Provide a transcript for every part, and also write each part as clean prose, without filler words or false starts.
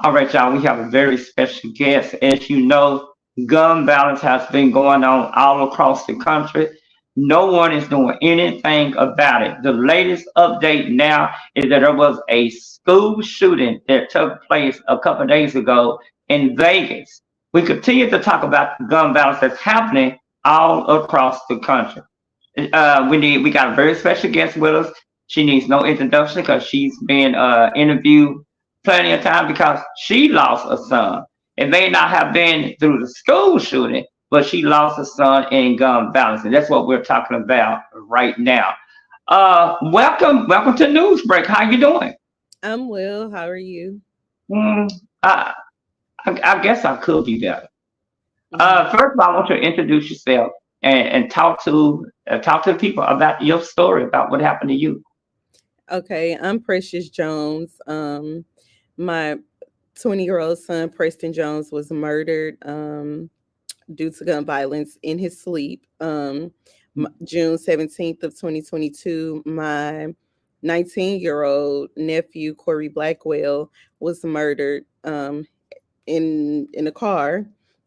All right, y'all, we have a very special guest. As you know, gun violence has been going on all across the country. No one is doing anything about it. The latest update now is that there was a school shooting that took place a couple of days ago in Vegas. We continue to talk about the gun violence that's happening all across the country. We got a very special guest with us. She needs no introduction because she's been interviewed plenty of time because she lost a son. It may not have been through the school shooting, but she lost a son in gun violence, and that's what we're talking about right now. Welcome to Newsbreak. How you doing? I'm well. How are you? Mm, I, I guess I could be better. Mhm. First of all, I want you to introduce yourself and talk to the people about your story, about what happened to you. Okay, I'm Precious Jones. My 20-year-old son, Preston Jones, was murdered due to gun violence in his sleep. June 17th of 2022, my 19-year-old nephew, Corey Blackwell, was murdered in a car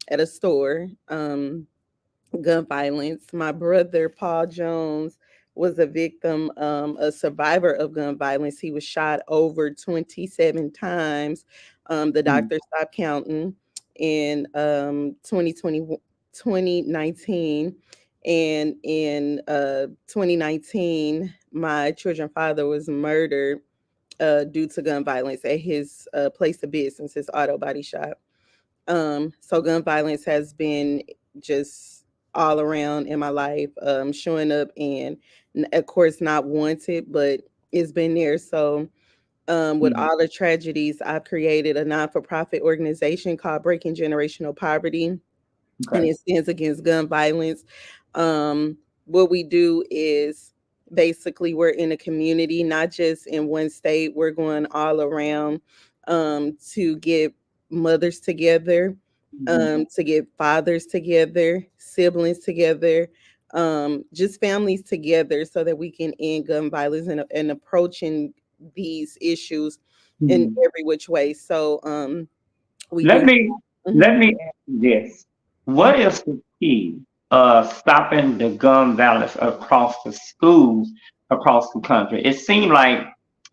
at a store. Gun violence. My brother, Paul Jones, was a survivor of gun violence. He was shot over 27 times. The Mm. doctor stopped counting in 2020, 2019. And in 2019, my children's father was murdered due to gun violence at his place of business, his auto body shop. So gun violence has been just all around in my life, showing up and of course not wanted, but it's been there. So with Mm. all the tragedies, I've created a non-for-profit organization called Breaking Generational Poverty, and Okay. it stands against gun violence. What we do is basically we're in a community, not just in one state. We're going all around to get mothers together, Mhm. to get fathers together, siblings together, just families together, so that we can end gun violence and approaching these issues in Mhm. every which way. So we Let do. me Mhm. let me ask you this: what is the key stopping the gun violence across the schools across the country? It seems like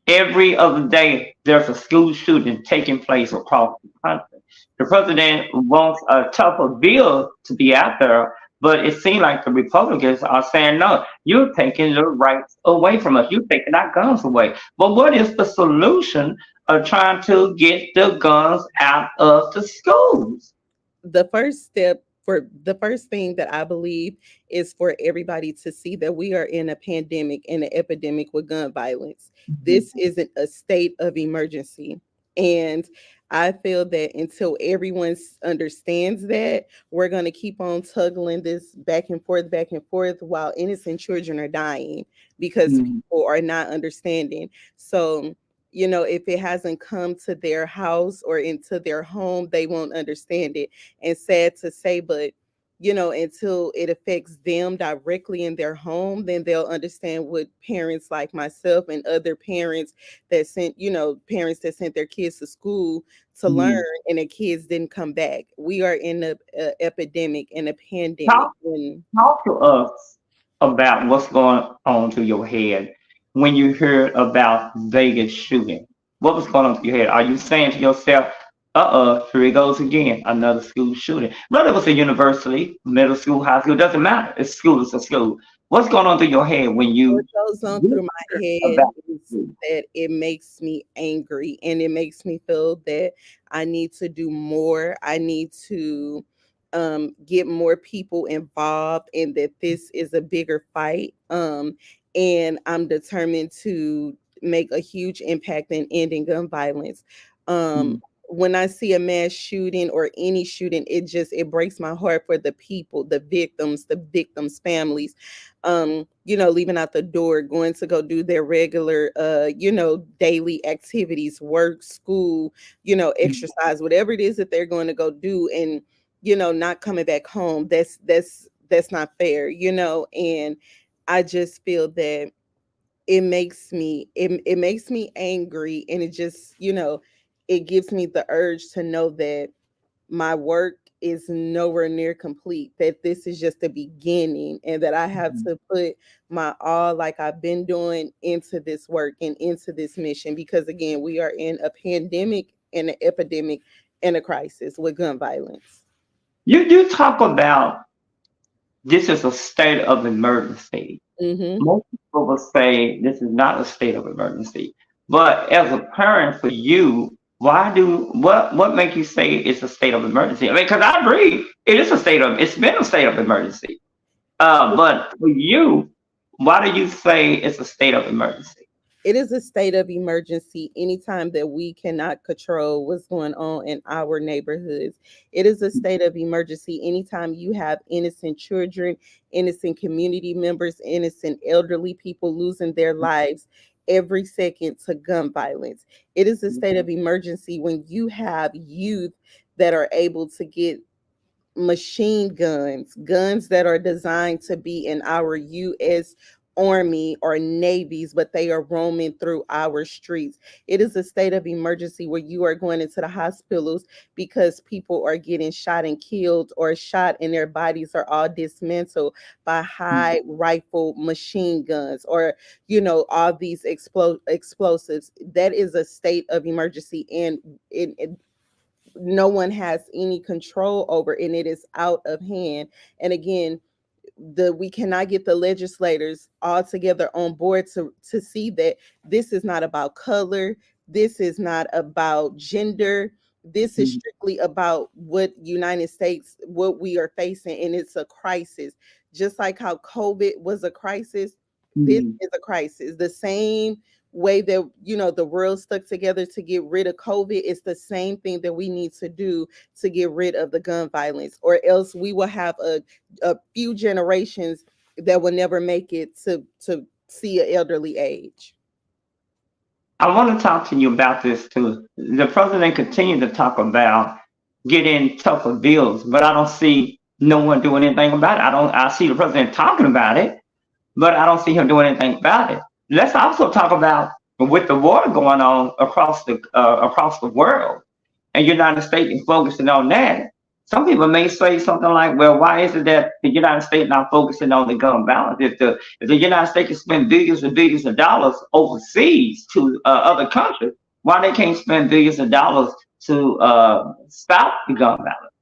every other day there's a school shooting taking place across the country. The president wants a tougher bill to be out there, but it seems like the Republicans are saying, no, you're taking the rights away from us. You're taking our guns away. But what is the solution of trying to get the guns out of the schools? The first step, for the first thing that I believe, is for everybody to see that we are in a pandemic and an epidemic with gun violence. This isn't a state of emergency. And I feel that until everyone understands that, we're going to keep on tuggling this back and forth while innocent children are dying because Mhm. people are not understanding. So, if it hasn't come to their house or into their home, they won't understand it. And sad to say, but until it affects them directly in their home, then they'll understand what parents like myself and other parents parents that sent their kids to school to learn, Mhm. and the kids didn't come back. We are in a epidemic and a pandemic. Talk, talk to us about what's going on through your head when you heard about Vegas shooting. What was going on through your head? Are you saying to yourself, here it goes again, another school shooting? Whether it was a university, middle school, high school, doesn't matter. It's school, it's a school. What's going on through your head when What you goes on through my hear head about is school? that it makes me angry, and it makes me feel that I need to do more. I need to get more people involved, and that this is a bigger fight. And I'm determined to make a huge impact in ending gun violence. Um, Mhm. when I see a mass shooting or any shooting, it breaks my heart for the people, the victims' families, leaving out the door, going to go do their regular, daily activities, work, school, exercise, whatever it is that they're going to go do, and, not coming back home. That's not fair, and I just feel that it makes me angry, and it just, it gives me the urge to know that my work is nowhere near complete, that this is just the beginning, and that I have Mhm. to put my all, like I've been doing, into this work and into this mission. Because again, we are in a pandemic and an epidemic and a crisis with gun violence. You do talk about this is a state of emergency. Hmm. Most people will say this is not a state of emergency. But as a parent, for you, what make you say it's a state of emergency? I mean, because I agree, it's been a state of emergency. But for you, why do you say it's a state of emergency? It is a state of emergency anytime that we cannot control what's going on in our neighborhoods. It is a state of emergency anytime you have innocent children, innocent community members, innocent elderly people losing their lives every second to gun violence. It is a state of emergency when you have youth that are able to get machine guns, guns that are designed to be in our U.S. Army or navies, but they are roaming through our streets. It is a state of emergency where you are going into the hospitals because people are getting shot and killed, or shot and their bodies are all dismantled by high rifle machine guns, or all these explosives. That is a state of emergency, and no one has any control over, and it is out of hand. And again, we cannot get the legislators all together on board to see that this is not about color, this is not about gender, this is Mhm. strictly about what United States, what we are facing, and it's a crisis. Just like how COVID was a crisis, this Mhm. is a crisis. The same way that the world stuck together to get rid of COVID, it's the same thing that we need to do to get rid of the gun violence, or else we will have a few generations that will never make it to see an elderly age. I want to talk to you about this too. The president continued to talk about getting tougher bills, but I don't see no one doing anything about it. I see the president talking about it, but I don't see him doing anything about it. Let's also talk about with the war going on across the world, and United States is focusing on that. Some people may say something like, "Well, why is it that the United States not focusing on the gun balance? If the United States can spend billions and billions of dollars overseas to other countries, why they can't spend billions of dollars to stop the gun balance?"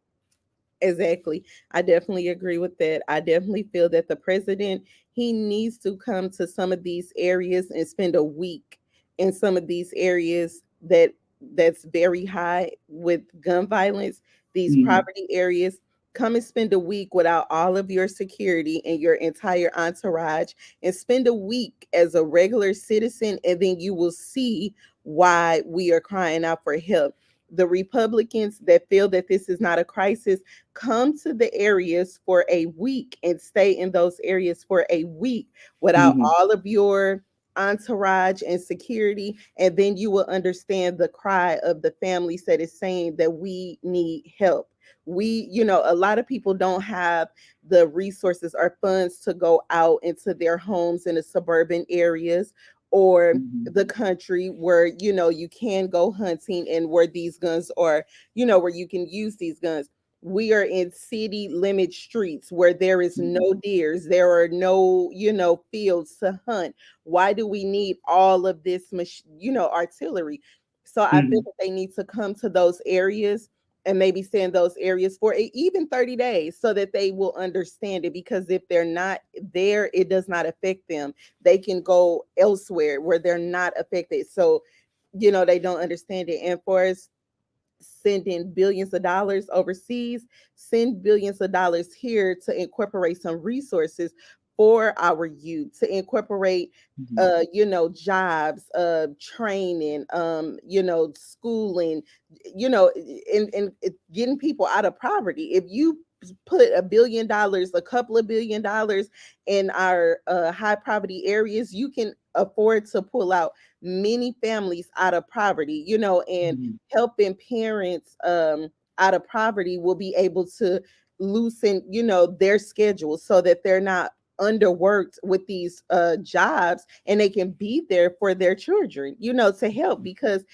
Exactly. I definitely agree with that. I definitely feel that the president, he needs to come to some of these areas and spend a week in some of these areas that's very high with gun violence, these Mhm. poverty areas. Come and spend a week without all of your security and your entire entourage, and spend a week as a regular citizen, and then you will see why we are crying out for help. The Republicans that feel that this is not a crisis, come to the areas for a week and stay in those areas for a week without Mhm. all of your entourage and security, and then you will understand the cry of the families that is saying that we need help. A lot of people don't have the resources or funds to go out into their homes in the suburban areas or Mhm. the country where you can go hunting, and where these guns are, where you can use these guns. We are in city limit streets where there is Mhm. no deers, there are no fields to hunt. Why do we need all of this artillery? So I feel Mhm. that they need to come to those areas and maybe stay in those areas for even 30 days, so that they will understand it. Because if they're not there, it does not affect them. They can go elsewhere where they're not affected. So they don't understand it. And for us sending billions of dollars overseas, send billions of dollars here to incorporate some resources for our youth, to incorporate Mhm. jobs, training, schooling, and getting people out of poverty. If you put $1 billion, a couple of $1 billion in our high poverty areas, you can afford to pull out many families out of poverty, and Mhm. helping parents out of poverty will be able to loosen, their schedule, so that they're not underworked with these jobs, and they can be there for their children, to help. Because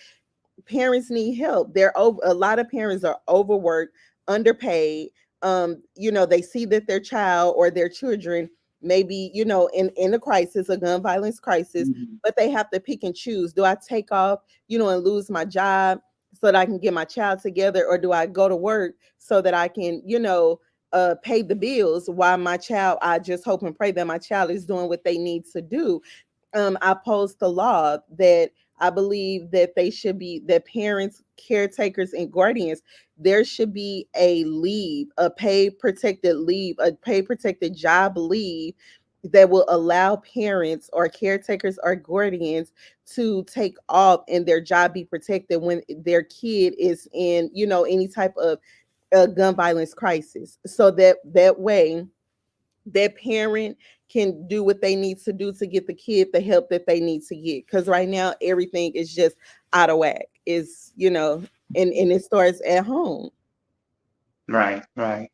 parents need help. They're over, a lot of parents are overworked, underpaid. They see that their child or their children maybe, in a crisis, a gun violence crisis, Mhm. but they have to pick and choose. Do I take off, and lose my job so that I can get my child together, or do I go to work so that I can, pay the bills while my child, I just hope and pray that my child is doing what they need to do. I posed the law that I believe that they should be, that parents, caretakers, and guardians, there should be a leave, a paid protected leave, a paid protected job leave that will allow parents or caretakers or guardians to take off and their job be protected when their kid is in, any type of gun violence crisis. So that way that parent can do what they need to do to get the kid the help that they need to get. Because right now everything is just out of whack. Is and it starts at home. Right, right.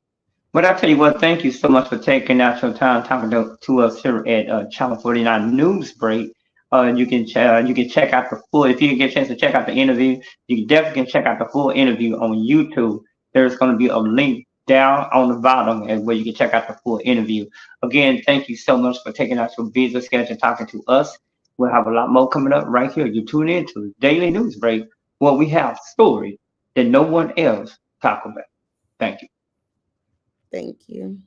But I tell you what, thank you so much for taking out your time talking to us here at Channel 49 News Break. You can check out the full, if you can get a chance to check out the interview, you definitely can check out the full interview on YouTube. There's going to be a link down on the bottom and where you can check out the full interview. Again, thank you so much for taking out your busy schedule and talking to us. We'll have a lot more coming up right here. You tune in to Daily News Break where we have stories that no one else talk about. Thank you. Thank you.